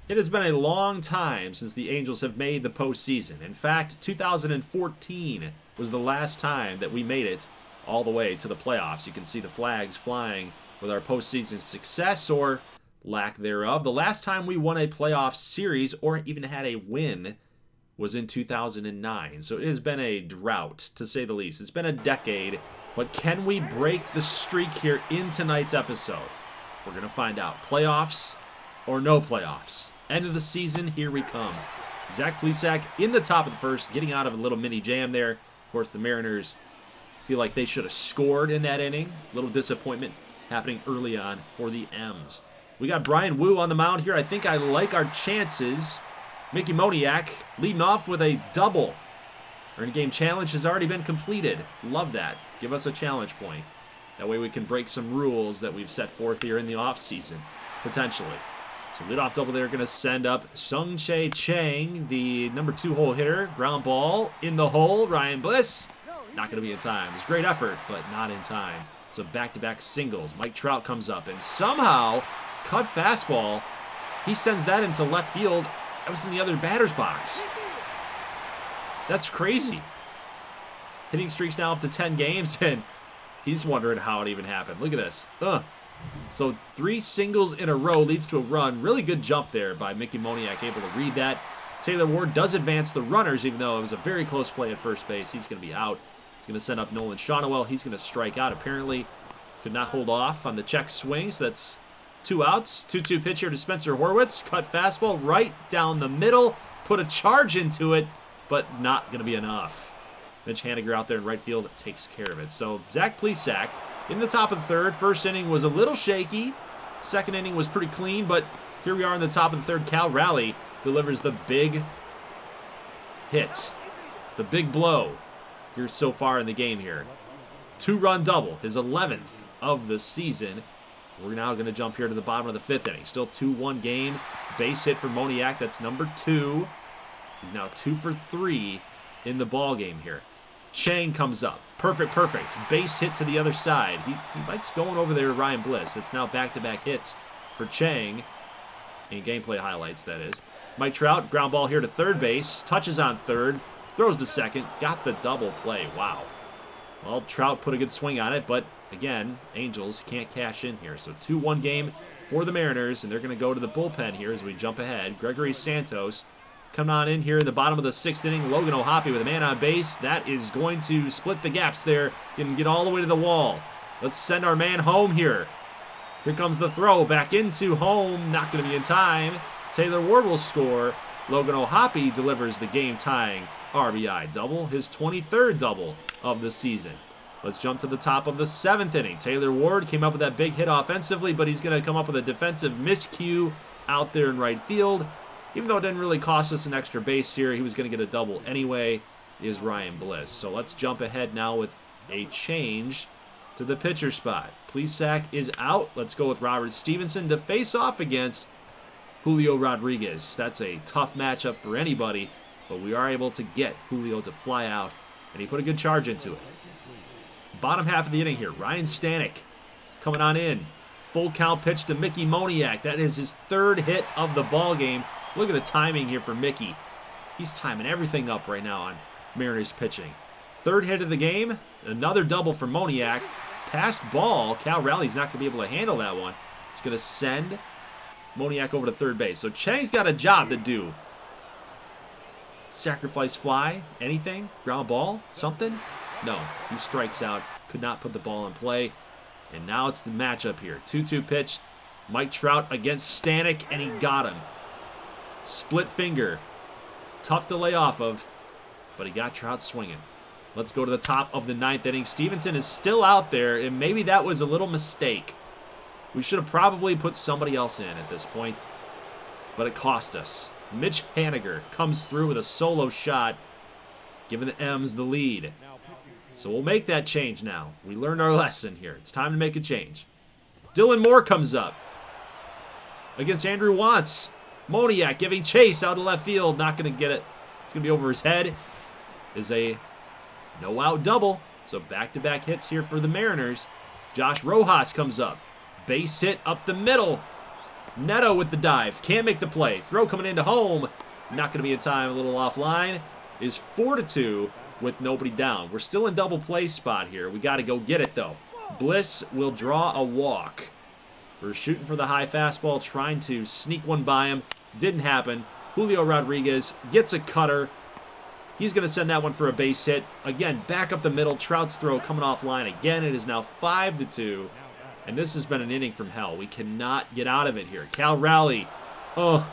It has been a long time since the Angels have made the postseason. In fact, 2014 was the last time that we made it all the way to the playoffs. You can see the flags flying with our postseason success or lack thereof. The last time we won a playoff series or even had a win was in 2009. So it has been a drought, to say the least. It's been a decade. But can we break the streak here in tonight's episode? We're going to find out. Playoffs or no playoffs. End of the season, here we come. Zach Plesac in the top of the first, getting out of a little mini jam there. Of course, the Mariners feel like they should have scored in that inning. A little disappointment happening early on for the M's. We got Brian Wu on the mound here. I think I like our chances. Mickey Moniak leading off with a double. Earn game challenge has already been completed. Love that. Give us a challenge point. That way we can break some rules that we've set forth here in the offseason, potentially. So leadoff double there, going to send up Sung-Chae Chang, the number 2 hole hitter. Ground ball in the hole. Ryan Bliss, not going to be in time. It was a great effort, but not in time. So back-to-back singles. Mike Trout comes up and somehow cut fastball. He sends that into left field. That was in the other batter's box. That's crazy. Hitting streaks now up to 10 games, and he's wondering how it even happened. Look at this. So 3 singles in a row leads to a run. Really good jump there by Mickey Moniak, able to read that. Taylor Ward does advance the runners, even though it was a very close play at first base. He's going to be out. He's going to send up Nolan Shonowell. He's going to strike out, apparently. Could not hold off on the check swing, so that's 2 outs. 2-2 pitch here to Spencer Horwitz. Cut fastball right down the middle. Put a charge into it, but not going to be enough. Mitch Haniger out there in right field takes care of it. So Zach Plesac in the top of the third. First inning was a little shaky. Second inning was pretty clean, but here we are in the top of the third. Cal Raleigh delivers the big hit, the big blow here so far in the game here. 2-run double, his 11th of the season. We're now going to jump here to the bottom of the 5th inning. Still 2-1 game. Base hit for Moniak. That's number 2. He's now 2 for 3 in the ball game here. Chang comes up. Perfect. Base hit to the other side. He likes going over there to Ryan Bliss. It's now back-to-back hits for Chang. In gameplay highlights, that is. Mike Trout, ground ball here to third base. Touches on third. Throws to second. Got the double play. Wow. Well, Trout put a good swing on it, but again, Angels can't cash in here. So 2-1 game for the Mariners, and they're going to go to the bullpen here as we jump ahead. Gregory Santos coming on in here in the bottom of the 6th inning. Logan O'Hoppe with a man on base. That is going to split the gaps there and get all the way to the wall. Let's send our man home here. Here comes the throw back into home. Not going to be in time. Taylor Ward will score. Logan O'Hoppe delivers the game-tying RBI double, his 23rd double of the season. Let's jump to the top of the 7th inning. Taylor Ward came up with that big hit offensively, but he's going to come up with a defensive miscue out there in right field. Even though it didn't really cost us an extra base here, he was going to get a double anyway, is Ryan Bliss. So let's jump ahead now with a change to the pitcher spot. Plesac is out. Let's go with Robert Stevenson to face off against Julio Rodriguez. That's a tough matchup for anybody, but we are able to get Julio to fly out, and he put a good charge into it. Bottom half of the inning here, Ryan Stanek coming on in. Full count pitch to Mickey Moniak. That is his 3rd hit of the ball game. Look at the timing here for Mickey. He's timing everything up right now on Mariners pitching. 3rd hit of the game. Another double for Moniak. Passed ball. Cal Raleigh's not going to be able to handle that one. It's going to send Moniak over to third base. So Chang's got a job to do. Sacrifice fly? Anything? Ground ball? Something? No. He strikes out. Could not put the ball in play. And now it's the matchup here. 2-2 pitch. Mike Trout against Stanek, and he got him. Split finger. Tough to lay off of, but he got Trout swinging. Let's go to the top of the 9th inning. Stevenson is still out there, and maybe that was a little mistake. We should have probably put somebody else in at this point, but it cost us. Mitch Haniger comes through with a solo shot, giving the M's the lead. So we'll make that change now. We learned our lesson here. It's time to make a change. Dylan Moore comes up against Andrew Wantz. Moniak giving chase out of left field. Not going to get it. It's going to be over his head. Is a no-out double. So back-to-back hits here for the Mariners. Josh Rojas comes up. Base hit up the middle. Neto with the dive. Can't make the play. Throw coming into home. Not going to be in time. A little offline. Is 4-2 with nobody down. We're still in double play spot here. We got to go get it, though. Bliss will draw a walk. We're shooting for the high fastball, trying to sneak one by him. Didn't happen. Julio Rodriguez gets a cutter. He's going to send that one for a base hit. Again, back up the middle. Trout's throw coming offline again. It is now 5-2. And this has been an inning from hell. We cannot get out of it here. Cal Raleigh. Oh.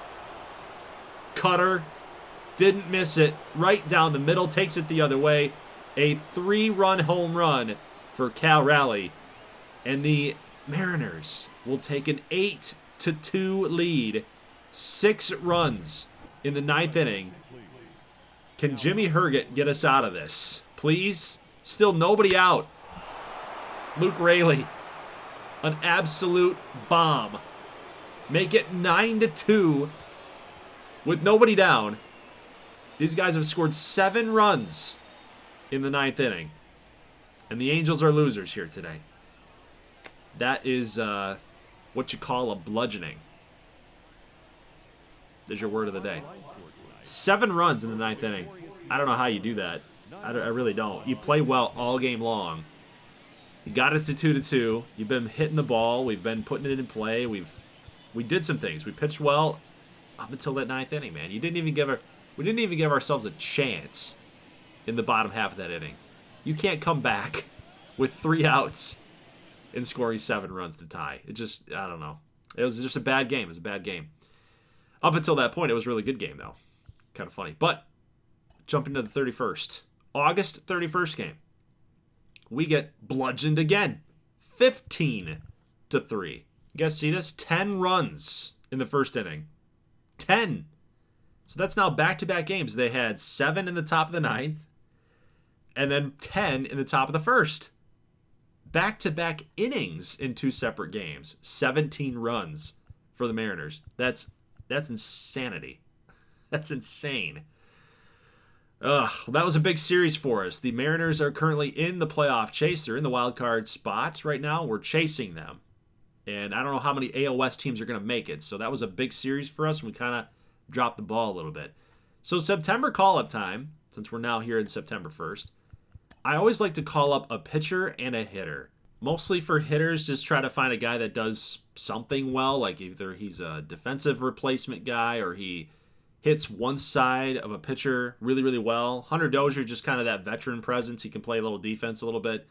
Cutter. Didn't miss it. Right down the middle. Takes it the other way. A 3-run home run for Cal Raleigh. And the Mariners will take an 8-2 lead. 6 runs in the 9th inning. Can Jimmy Herget get us out of this? Please? Still nobody out. Luke Raley. An absolute bomb. Make it 9-2 with nobody down. These guys have scored 7 runs in the 9th inning. And the Angels are losers here today. That is what you call a bludgeoning. There's your word of the day. 7 runs in the 9th inning. I don't know how you do that. I really don't. You play well all game long. You got it to 2-2. You've been hitting the ball. We've been putting it in play. We did some things. We pitched well up until that 9th inning, man. We didn't even give ourselves a chance in the bottom half of that inning. You can't come back with 3 outs and scoring 7 runs to tie. It just, I don't know. It was just a bad game. It was a bad game. Up until that point, it was a really good game, though. Kind of funny. But jumping to the 31st. August 31st game. We get bludgeoned again. 15-3. You guys see this? 10 runs in the first inning. 10. So that's now back-to-back games. They had 7 in the top of the 9th. And then 10 in the top of the first. Back-to-back innings in 2 separate games. 17 runs for the Mariners. That's insanity. That's insane. That was a big series for us. The Mariners are currently in the playoff chase. They're in the wild card spot right now. We're chasing them. And I don't know how many AL West teams are going to make it. So that was a big series for us. We kind of dropped the ball a little bit. So September call-up time, since we're now here in September 1st, I always like to call up a pitcher and a hitter. Mostly for hitters, just try to find a guy that does something well, like either he's a defensive replacement guy or he hits one side of a pitcher really, really well. Hunter Dozier, just kind of that veteran presence. He can play a little defense a little bit.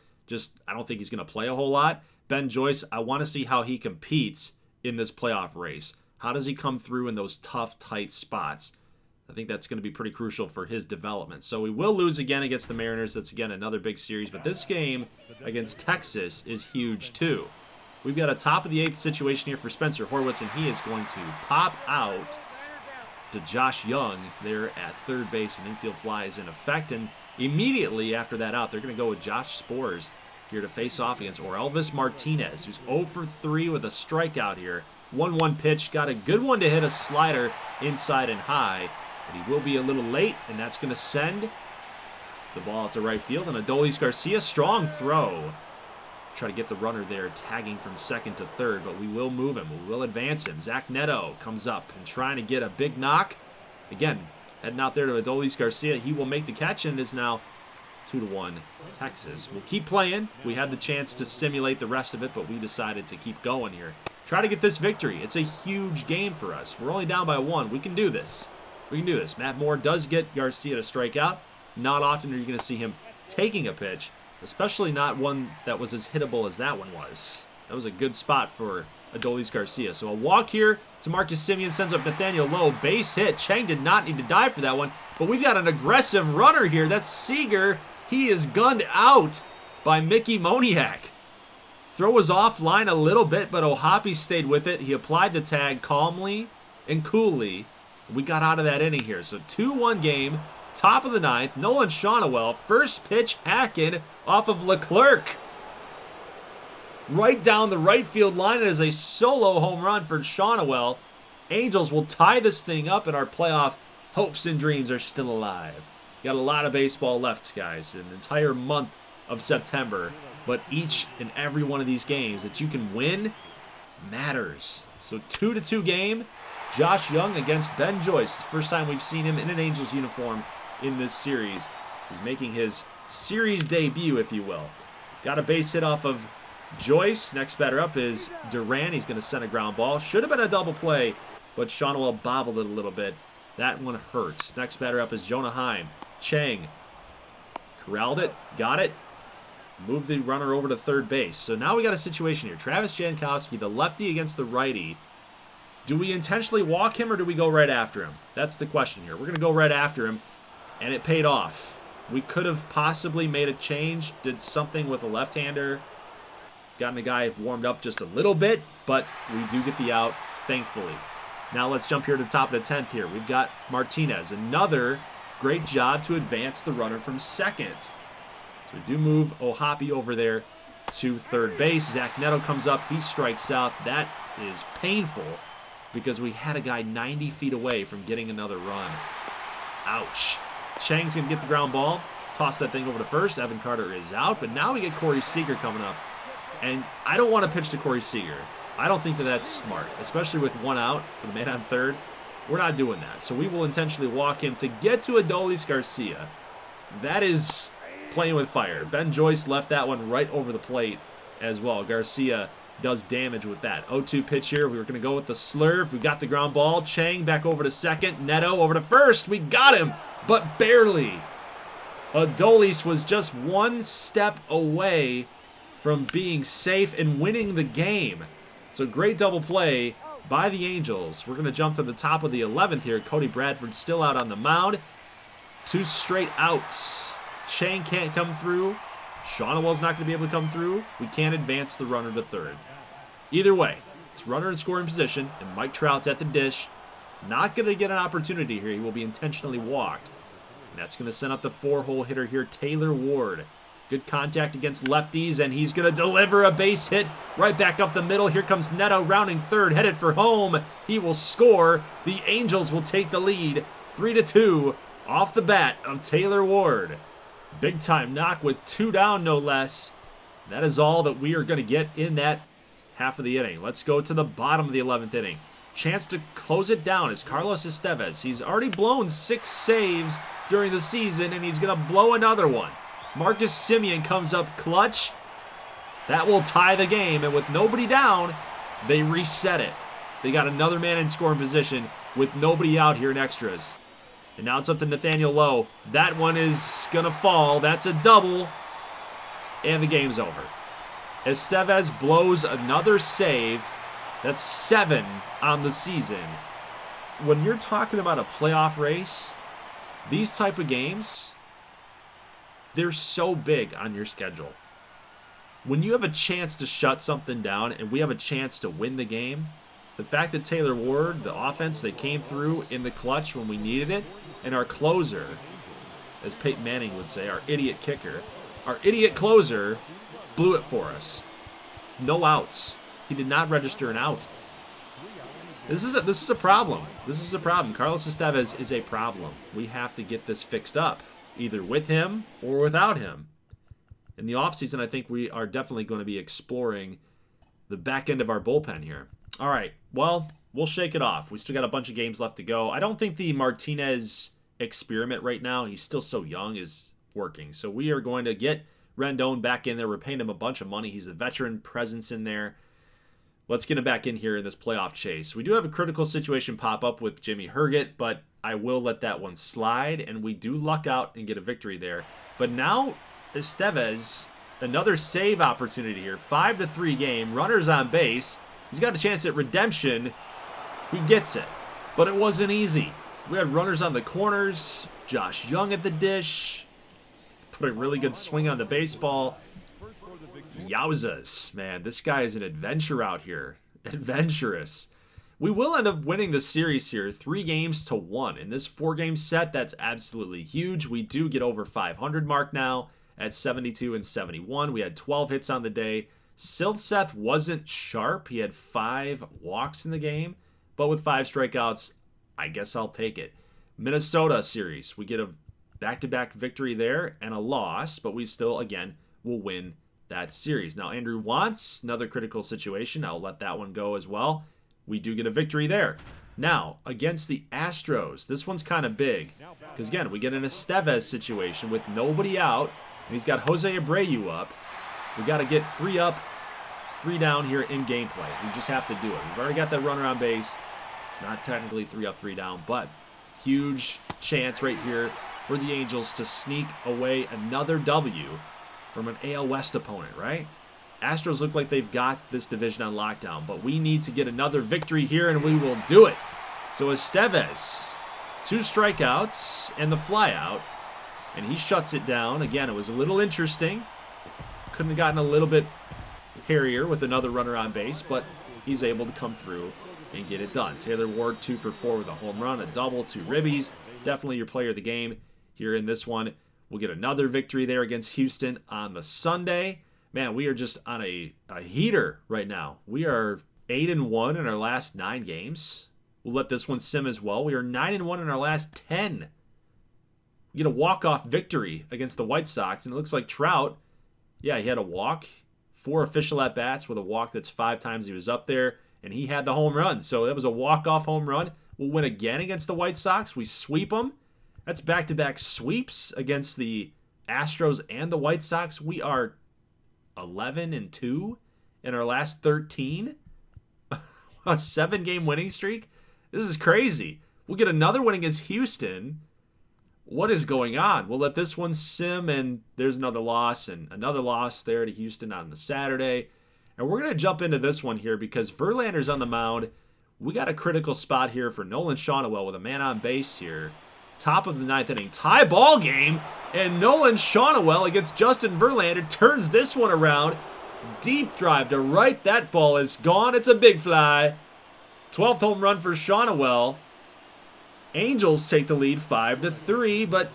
I don't think he's going to play a whole lot. Ben Joyce, I want to see how he competes in this playoff race. How does he come through in those tough, tight spots? I think that's going to be pretty crucial for his development. So we will lose again against the Mariners. That's, again, another big series. But this game against Texas is huge, too. We've got a top-of-the-8th situation here for Spencer Horwitz, and he is going to pop out to Josh Young there at third base. An infield fly is in effect. And immediately after that out, they're going to go with Josh Spores here to face off against Orelvis Martinez, who's 0 for 3 with a strikeout here. 1-1 pitch. Got a good one to hit a slider inside and high. But he will be a little late, and that's going to send the ball to right field. And Adolis Garcia, strong throw. Try to get the runner there, tagging from second to third, but we will move him. We will advance him. Zach Neto comes up and trying to get a big knock. Again, heading out there to Adolis Garcia. He will make the catch, and it is now 2-1 Texas. We'll keep playing. We had the chance to simulate the rest of it, but we decided to keep going here. Try to get this victory. It's a huge game for us. We're only down by 1. We can do this. We can do this. Matt Moore does get Garcia to strike out. Not often are you going to see him taking a pitch, especially not one that was as hittable as that one was. That was a good spot for Adolis Garcia. So a walk here to Marcus Semien, sends up Nathaniel Lowe. Base hit. Chang did not need to dive for that one, but we've got an aggressive runner here. That's Seager. He is gunned out by Mickey Moniak. Throw was offline a little bit, but O'Hoppe stayed with it. He applied the tag calmly and coolly. We got out of that inning here. So 2-1 game, top of the 9th. Nolan Shawnawell, first pitch hacking off of Leclerc. Right down the right field line. It is a solo home run for Shawnawell. Angels will tie this thing up, and our playoff hopes and dreams are still alive. Got a lot of baseball left, guys. An entire month of September. But each and every one of these games that you can win, matters. So 2-2 game. Josh Young against Ben Joyce. First time we've seen him in an Angels uniform in this series. He's making his series debut, if you will. Got a base hit off of Joyce. Next batter up is Duran. He's going to send a ground ball. Should have been a double play, but Shonwell bobbled it a little bit. That one hurts. Next batter up is Jonah Heim. Chang corralled it, got it, moved the runner over to third base. So now we got a situation here. Travis Jankowski, the lefty against the righty. Do we intentionally walk him or do we go right after him? That's the question here. We're going to go right after him, and it paid off. We could have possibly made a change, did something with a left-hander, gotten the guy warmed up just a little bit, but we do get the out, thankfully. Now let's jump here to the top of the 10th here. We've got Martinez. Another great job to advance the runner from second. So we do move Ohapi over there to third base. Zach Neto comes up. He strikes out. That is painful because we had a guy 90 feet away from getting another run. Ouch. Chang's going to get the ground ball. Toss that thing over to first. Evan Carter is out. But now we get Corey Seager coming up. And I don't want to pitch to Corey Seager. I don't think that that's smart, especially with one out, with a man on third. We're not doing that. So we will intentionally walk him to get to Adolis Garcia. That is playing with fire. Ben Joyce left that one right over the plate as well. Garcia does damage with that. 0-2 pitch here. We were going to go with the slurve. We got the ground ball. Chang back over to second. Neto over to first. We got him, but barely. Adolis was just one step away from being safe and winning the game. So great double play by the Angels. We're going to jump to the top of the 11th here. Cody Bradford still out on the mound. 2 straight outs. Chang can't come through. Shonwell's not going to be able to come through. We can't advance the runner to third. Either way, it's runner in scoring position, and Mike Trout's at the dish. Not going to get an opportunity here. He will be intentionally walked. And that's going to send up the 4-hole hitter here, Taylor Ward. Good contact against lefties, and he's going to deliver a base hit right back up the middle. Here comes Neto rounding third, headed for home. He will score. The Angels will take the lead, 3-2, off the bat of Taylor Ward. Big time knock with 2 down, no less. That is all that we are going to get in that half of the inning. Let's go to the bottom of the 11th inning. Chance to close it down is Carlos Estevez. He's already blown 6 saves during the season, and he's going to blow another one. Marcus Semien comes up clutch. That will tie the game, and with nobody down, they reset it. They got another man in scoring position with nobody out here in extras. And now it's up to Nathaniel Lowe. That one is going to fall. That's a double, and the game's over. Estevez blows another save. That's 7 on the season. When you're talking about a playoff race, these type of games, they're so big on your schedule. When you have a chance to shut something down and we have a chance to win the game, the fact that Taylor Ward, the offense, they came through in the clutch when we needed it, and our closer, as Peyton Manning would say, our idiot kicker, our idiot closer blew it for us. No outs. He did not register an out. This is a problem. This is a problem. Carlos Estevez is a problem. We have to get this fixed up, either with him or without him. In the offseason, I think we are definitely going to be exploring the back end of our bullpen here. All right, well, we'll shake it off. We still got a bunch of games left to go. I don't think the Martinez experiment right now, he's still so young, is working. So we are going to get Rendon back in there. We're paying him a bunch of money. He's a veteran presence in there. Let's get him back in here in this playoff chase. We do have a critical situation pop up with Jimmy Herget, but I will let that one slide, and we do luck out and get a victory there. But now Estevez, another save opportunity here. 5-3 game. Runners on base. He's got a chance at redemption. He gets it. But it wasn't easy. We had runners on the corners. Josh Young at the dish. Put a really good swing on the baseball. Yowzas. Man, this guy is an adventure out here. Adventurous. We will end up winning the series here 3-1. In this 4-game set, that's absolutely huge. We do get over 500 mark now at 72 and 71. We had 12 hits on the day. Silseth wasn't sharp. He had 5 walks in the game, but with 5 strikeouts, I guess I'll take it. Minnesota series, we get a back-to-back victory there and a loss, but we still, again, will win that series. Now, Andrew wants another critical situation. I'll let that one go as well. We do get a victory there. Now, against the Astros, this one's kind of big. Because, again, we get an Estevez situation with nobody out. And he's got Jose Abreu up. We got to get 3 up, 3 down here in gameplay. We just have to do it. We've already got that runner on base. Not technically 3 up, 3 down, but huge chance right here for the Angels to sneak away another W from an AL West opponent, right? Astros look like they've got this division on lockdown, but we need to get another victory here, and we will do it. So Estevez, 2 strikeouts and the flyout, and he shuts it down. Again, it was a little interesting. Couldn't have gotten a little bit hairier with another runner on base, but he's able to come through and get it done. Taylor Ward, 2 for 4 with a home run, a double, 2 ribbies. Definitely your player of the game here in this one. We'll get another victory there against Houston on the Sunday. Man, we are just on a heater right now. We are 8-1 in our last 9 games. We'll let this one sim as well. We are 9-1 in our last 10. We get a walk-off victory against the White Sox, and it looks like Trout, yeah, he had a walk. 4 official at-bats with a walk. That's 5 times he was up there, and he had the home run. So that was a walk-off home run. We'll win again against the White Sox. We sweep them. That's back-to-back sweeps against the Astros and the White Sox. We are 11-2 in our last 13. A 7-game winning streak. This is crazy. We'll get another win against Houston. What is going on? We'll let this one sim, and there's another loss, and another loss there to Houston on the Saturday. And we're going to jump into this one here because Verlander's on the mound. We got a critical spot here for Nolan Shawniwell with a man on base here. Top of the 9th inning. Tie ball game, and Nolan Shawniwell against Justin Verlander turns this one around. Deep drive to right. That ball is gone. It's a big fly. 12th home run for Shawniwell. Angels take the lead 5-3, but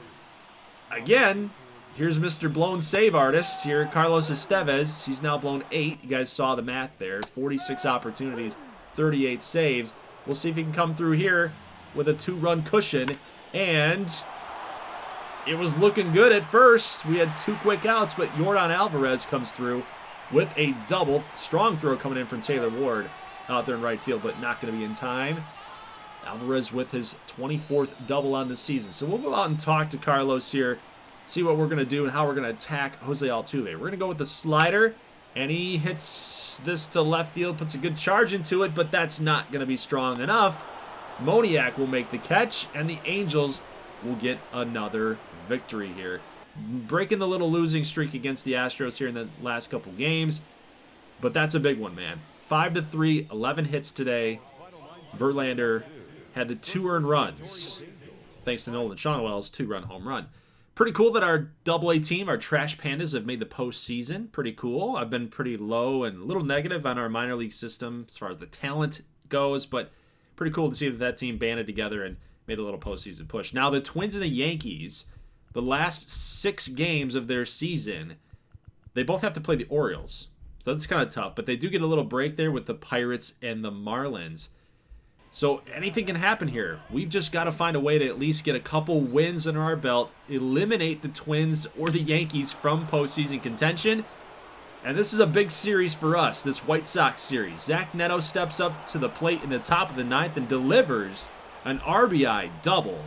again, here's Mr. Blown Save Artist here, Carlos Estevez. He's now blown 8. You guys saw the math there. 46 opportunities, 38 saves. We'll see if he can come through here with a 2-run cushion. And it was looking good at first. We had 2 quick outs, but Yordan Alvarez comes through with a double. Strong throw coming in from Taylor Ward out there in right field, but not going to be in time. Alvarez with his 24th double on the season. So we'll go out and talk to Carlos here, see what we're going to do and how we're going to attack Jose Altuve. We're going to go with the slider, and he hits this to left field, puts a good charge into it, but that's not going to be strong enough. Moniak will make the catch, and the Angels will get another victory here. Breaking the little losing streak against the Astros here in the last couple games, but that's a big one, man. 5-3, 11 hits today. Verlander had the 2 earned runs, thanks to Nolan Shawniwell's 2-run home run. Pretty cool that our AA team, our Trash Pandas, have made the postseason. Pretty cool. I've been pretty low and a little negative on our minor league system as far as the talent goes, but pretty cool to see that team banded together and made a little postseason push. Now, the Twins and the Yankees, the last 6 games of their season, they both have to play the Orioles. So that's kind of tough, but they do get a little break there with the Pirates and the Marlins. So anything can happen here. We've just got to find a way to at least get a couple wins under our belt, eliminate the Twins or the Yankees from postseason contention. And this is a big series for us, this White Sox series. Zach Neto steps up to the plate in the top of the 9th and delivers an RBI double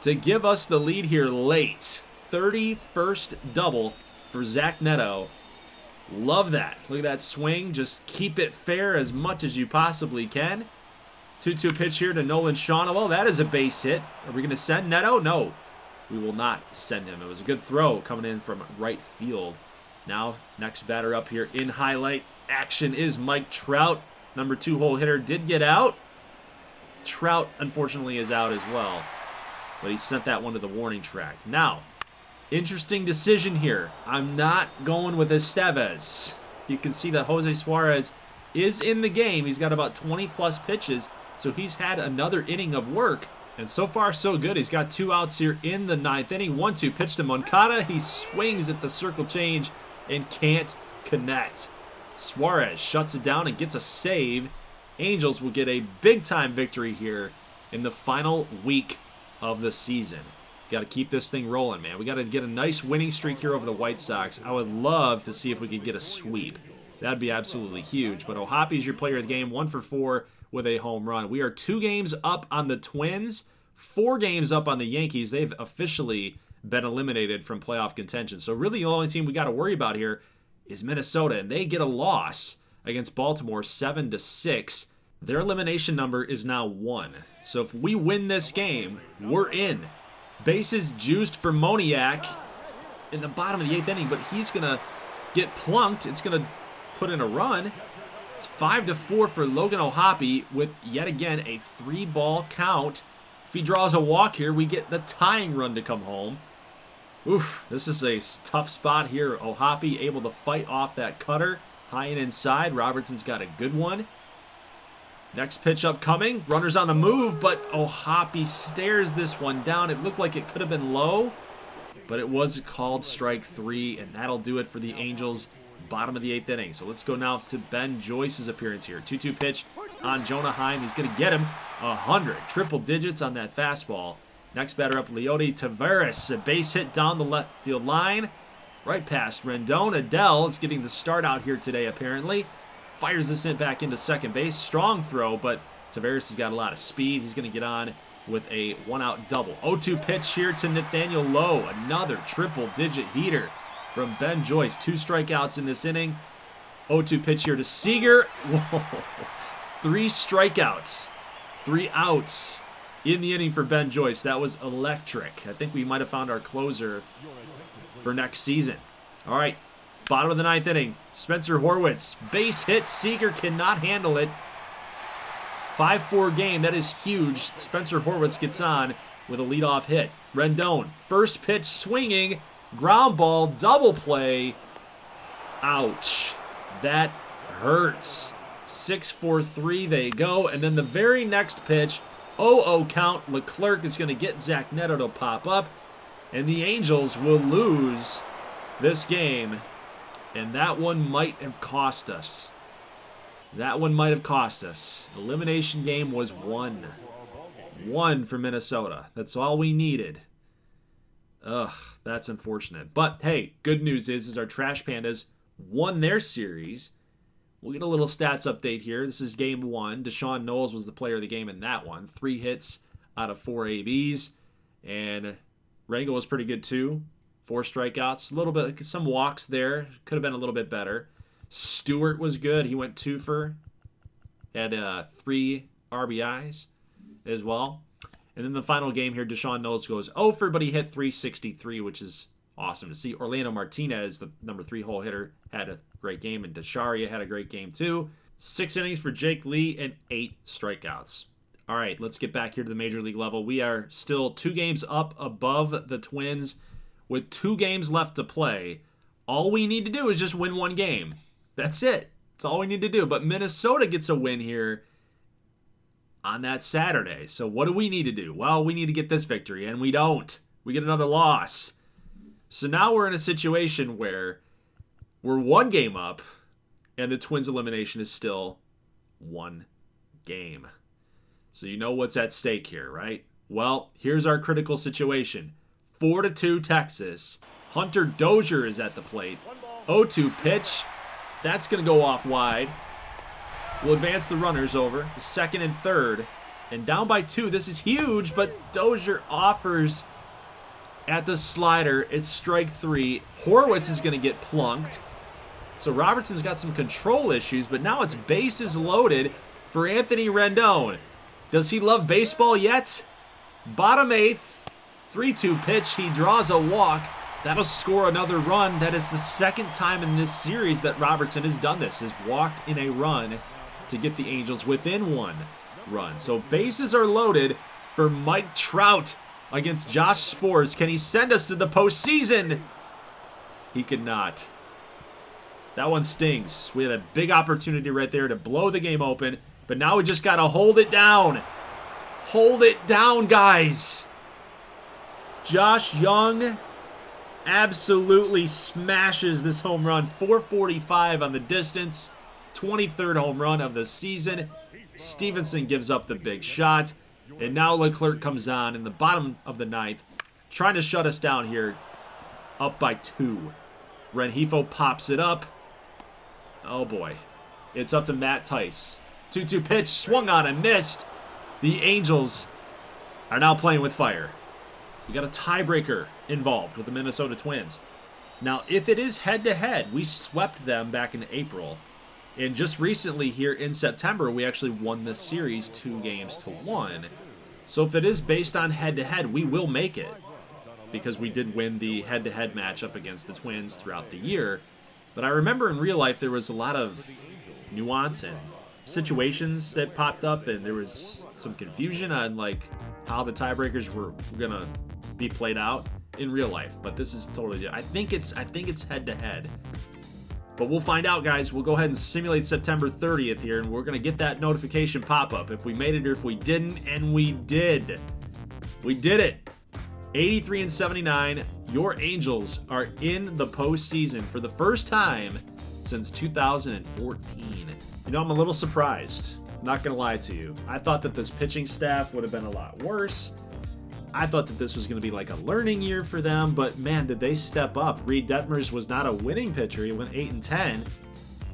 to give us the lead here late. 31st double for Zach Neto. Love that. Look at that swing. Just keep it fair as much as you possibly can. 2-2 pitch here to Nolan Shawniwell. That is a base hit. Are we going to send Neto? No, we will not send him. It was a good throw coming in from right field. Now, next batter up here in highlight action is Mike Trout. Number 2 hole hitter did get out. Trout, unfortunately, is out as well. But he sent that one to the warning track. Now, interesting decision here. I'm not going with Estevez. You can see that Jose Suarez is in the game. He's got about 20-plus pitches, so he's had another inning of work. And so far, so good. He's got 2 outs here in the 9th inning. 1-2 pitch to Moncada. He swings at the circle change and can't connect. Suarez shuts it down and gets a save. Angels will get a big-time victory here in the final week of the season. Got to keep this thing rolling, man. We got to get a nice winning streak here over the White Sox. I would love to see if we could get a sweep. That'd be absolutely huge. But O'Hoppe is your player of the game, 1 for 4 with a home run. We are 2 games up on the Twins, 4 games up on the Yankees. They've officially been eliminated from playoff contention. So really the only team we got to worry about here is Minnesota, and they get a loss against Baltimore 7-6. Their elimination number is now 1. So if we win this game, we're in. Bases juiced for Moniak in the bottom of the 8th inning, but he's going to get plunked. It's going to put in a run. It's 5-4 for Logan O'Hoppe with, yet again, a 3-ball count. If he draws a walk here, we get the tying run to come home. Oof, this is a tough spot here. O'Hoppe able to fight off that cutter. High and inside. Robertson's got a good one. Next pitch upcoming. Runners on the move, but O'Hoppe stares this one down. It looked like it could have been low, but it was called strike 3, and that'll do it for the Angels. Bottom of the 8th inning. So let's go now to Ben Joyce's appearance here. 2-2 pitch on Jonah Heim. He's going to get him 100. Triple digits on that fastball. Next batter up, Leody Taveras. A base hit down the left field line. Right past Rendon. Adele is getting the start out here today, apparently. Fires this in back into second base. Strong throw, but Taveras has got a lot of speed. He's going to get on with a 1-out double. 0-2 pitch here to Nathaniel Lowe. Another triple-digit heater from Ben Joyce. 2 strikeouts in this inning. 0-2 pitch here to Seager. Whoa. 3 strikeouts. 3 outs in the inning for Ben Joyce. That was electric. I think we might have found our closer for next season. All right. Bottom of the 9th inning. Spencer Horwitz. Base hit. Seager cannot handle it. 5-4 game. That is huge. Spencer Horwitz gets on with a leadoff hit. Rendon. First pitch swinging. Ground ball. Double play. Ouch. That hurts. 6-4-3 they go. And then the very next pitch. 0-0 count. Leclerc is going to get Zach Neto to pop up. And the Angels will lose this game. And that one might have cost us. That one might have cost us. Elimination game was 1. 1 for Minnesota. That's all we needed. Ugh, that's unfortunate. But hey, good news is our Trash Pandas won their series. We'll get a little stats update here. This is game 1. Deshaun Knowles was the player of the game in that one. 3 hits out of 4 ABs. And Rangel was pretty good too. 4 strikeouts. A little bit, some walks there. Could have been a little bit better. Stewart was good. He went 2 for. Had 3 RBIs as well. And then the final game here, Deshaun Knowles goes 0 for, but he hit 363, which is awesome to see. Orlando Martinez, the number 3 hole hitter, had a great game. And Desharia had a great game too. 6 innings for Jake Lee and 8 strikeouts. All right, let's get back here to the Major League level. We are still 2 games up above the Twins with 2 games left to play. All we need to do is just win 1 game. That's it. That's all we need to do. But Minnesota gets a win here on that Saturday. So what do we need to do? Well, we need to get this victory, and we don't. We get another loss. So now we're in a situation where we're 1 game up, and the Twins' elimination is still 1 game. So you know what's at stake here, right? Well, here's our critical situation. 4-2 Texas. Hunter Dozier is at the plate. 0-2 pitch. That's going to go off wide. We'll advance the runners over. The 2nd and 3rd. And down by 2. This is huge, but Dozier offers at the slider. It's strike 3. Horwitz is going to get plunked. So Robertson's got some control issues, but now it's bases loaded for Anthony Rendon. Does he love baseball yet? Bottom 8th. 3-2 pitch. He draws a walk. That'll score another run. That is the 2nd time in this series that Robertson has done this. Has walked in a run to get the Angels within 1 run. So bases are loaded for Mike Trout against Josh Sborz. Can he send us to the postseason? He could not. That one stings. We had a big opportunity right there to blow the game open. But now we just got to hold it down. Hold it down, guys. Josh Young absolutely smashes this home run. 445 on the distance. 23rd home run of the season. Stevenson gives up the big shot. And now Leclerc comes on in the bottom of the 9th trying to shut us down here. Up by 2. Rengifo pops it up. Oh boy. It's up to Matt Tice. 2-2 pitch, swung on and missed. The Angels are now playing with fire. We got a tiebreaker involved with the Minnesota Twins. Now, if it is head-to-head, we swept them back in April. And just recently here in September, we actually won this series 2-1. So if it is based on head-to-head, we will make it. Because we did win the head-to-head matchup against the Twins throughout the year. But I remember in real life there was a lot of nuance and situations that popped up, and there was some confusion on like how the tiebreakers were gonna be played out in real life. But this is totally different. I think it's head-to-head. But we'll find out, guys. We'll go ahead and simulate September 30th here, and we're gonna get that notification pop up if we made it or if we didn't, and we did. We did it. 83-79, your Angels are in the postseason for the first time since 2014. You know, I'm a little surprised. I'm not going to lie to you. I thought that this pitching staff would have been a lot worse. I thought that this was going to be like a learning year for them, but man, did they step up. Reed Detmers was not a winning pitcher. He went 8-10,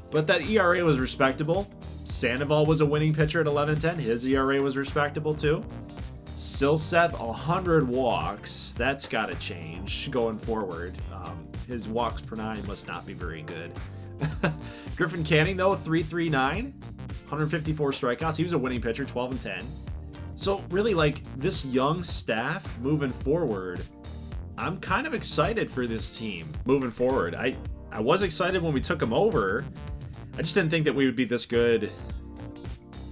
but that ERA was respectable. Sandoval was a winning pitcher at 11-10. His ERA was respectable too. Silseth, 100 walks. That's got to change going forward. His walks per 9 must not be very good. Griffin Canning, though, 3.39, 154 strikeouts. He was a winning pitcher, 12-10. So really, like, this young staff moving forward, I'm kind of excited for this team moving forward. I was excited when we took them over. I just didn't think that we would be this good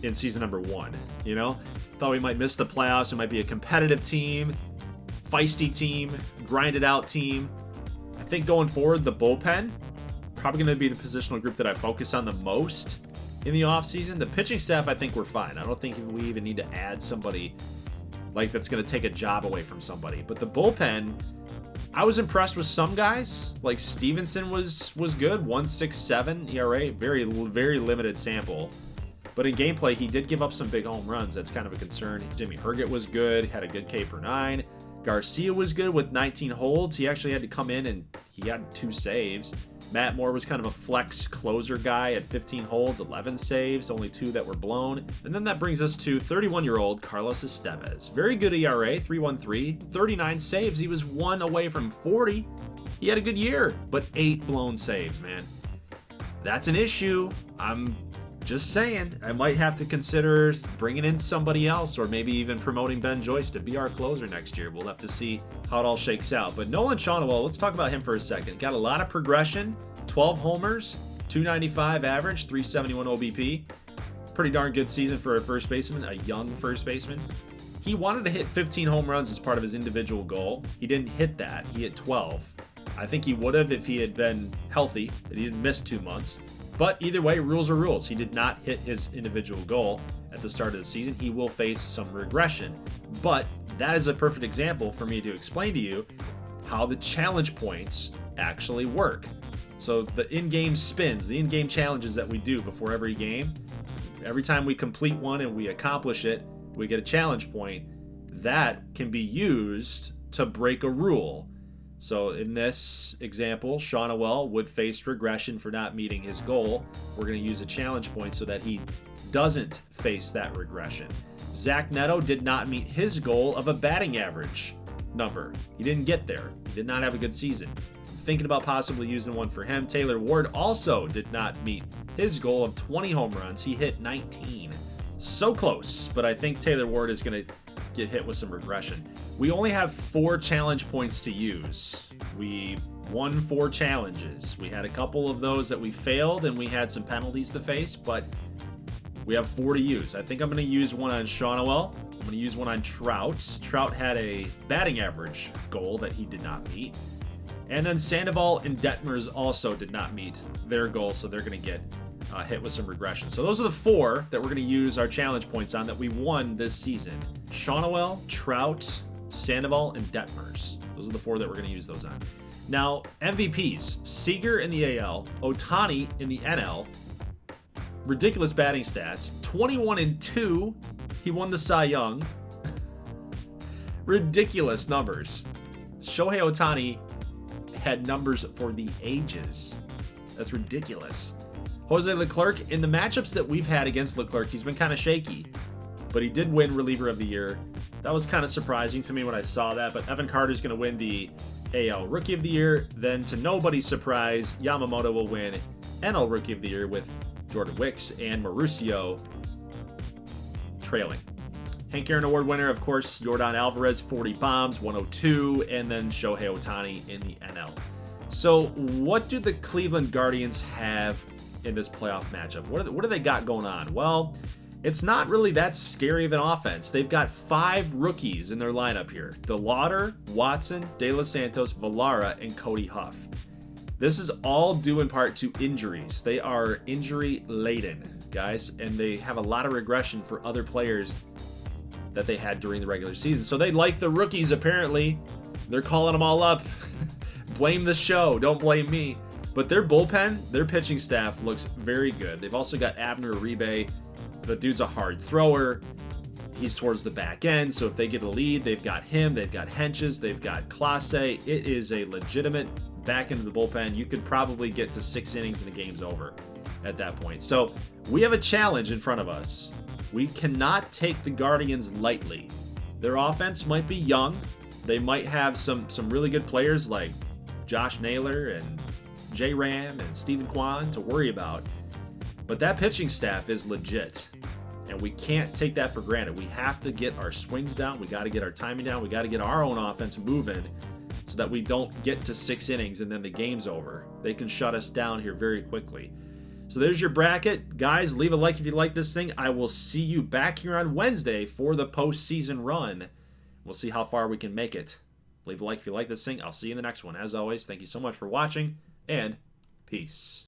in season number 1, you know? Thought we might miss the playoffs. It might be a competitive team, feisty team, grinded out team. I think going forward, the bullpen, probably going to be the positional group that I focus on the most in the offseason. The pitching staff, I think we're fine. I don't think we even need to add somebody like that's going to take a job away from somebody. But the bullpen, I was impressed with some guys. Like Stevenson was good, 1.67 ERA, very limited sample. But in gameplay, he did give up some big home runs. That's kind of a concern. Jimmy Herget was good, had a good K per 9. Garcia was good with 19 holds. He actually had to come in and he had 2 saves. Matt Moore was kind of a flex closer guy at 15 holds, 11 saves, only 2 that were blown. And then that brings us to 31-year-old Carlos Estevez. Very good ERA, 3.13, 39 saves. He was 1 away from 40. He had a good year, but 8 blown saves, man. That's an issue. I'm just saying, I might have to consider bringing in somebody else or maybe even promoting Ben Joyce to be our closer next year. We'll have to see how it all shakes out. But Nolan Shawnuel, let's talk about him for a second. Got a lot of progression, 12 homers, 295 average, 371 OBP. Pretty darn good season for a first baseman, a young first baseman. He wanted to hit 15 home runs as part of his individual goal. He didn't hit that. He hit 12. I think he would have if he had been healthy, that he didn't miss 2 months. But either way, rules are rules. He did not hit his individual goal at the start of the season. He will face some regression. But that is a perfect example for me to explain to you how the challenge points actually work. So the in-game spins, the in-game challenges that we do before every game, every time we complete one and we accomplish it, we get a challenge point. That can be used to break a rule. So in this example, Shawnuel would face regression for not meeting his goal. We're going to use a challenge point so that he doesn't face that regression. Zach Neto did not meet his goal of a batting average number. He didn't get there. He did not have a good season. I'm thinking about possibly using one for him. Taylor Ward also did not meet his goal of 20 home runs. He hit 19. So close, but I think Taylor Ward is going to get hit with some regression. We only have 4 challenge points to use. We won 4 challenges. We had a couple of those that we failed and we had some penalties to face, but we have 4 to use. I think I'm going to use one on Shawnuel. I'm going to use one on Trout. Trout had a batting average goal that he did not meet. And then Sandoval and Detmers also did not meet their goal, so they're going to get hit with some regression. So those are the 4 that we're going to use our challenge points on that we won this season. Shawnuel, Trout, Sandoval, and Detmers. Those are the 4 that we're going to use those on. Now, MVPs. Seager in the AL, Ohtani in the NL. Ridiculous batting stats. 21-2. He won the Cy Young. Ridiculous numbers. Shohei Ohtani had numbers for the ages. That's ridiculous. Jose Leclerc, in the matchups that we've had against Leclerc, he's been kind of shaky, but he did win reliever of the year. That was kind of surprising to me when I saw that, but Evan Carter's going to win the AL Rookie of the Year. Then, to nobody's surprise, Yamamoto will win NL Rookie of the Year with Jordan Wicks and Mauricio trailing. Hank Aaron Award winner, of course, Yordan Alvarez, 40 bombs, 102, and then Shohei Ohtani in the NL. So what do the Cleveland Guardians have in this playoff matchup? What do they got going on? Well, it's not really that scary of an offense. They've got 5 rookies in their lineup here. DeLauder, Watson, De Los Santos, Villara, and Cody Huff. This is all due in part to injuries. They are injury-laden, guys, and they have a lot of regression for other players that they had during the regular season. So they like the rookies, apparently. They're calling them all up. Blame the show, don't blame me. But their bullpen, their pitching staff looks very good. They've also got Abner Uribe. The dude's a hard thrower. He's towards the back end, so if they get a lead, they've got him, they've got Henches, they've got Clase. It is a legitimate back into the bullpen. You could probably get to 6 innings and the game's over at that point. So we have a challenge in front of us. We cannot take the Guardians lightly. Their offense might be young. They might have some really good players like Josh Naylor and J. Ram and Steven Kwan to worry about. But that pitching staff is legit. And we can't take that for granted. We have to get our swings down. We got to get our timing down. We got to get our own offense moving so that we don't get to 6 innings and then the game's over. They can shut us down here very quickly. So there's your bracket. Guys, leave a like if you like this thing. I will see you back here on Wednesday for the postseason run. We'll see how far we can make it. Leave a like if you like this thing. I'll see you in the next one. As always, thank you so much for watching, and peace.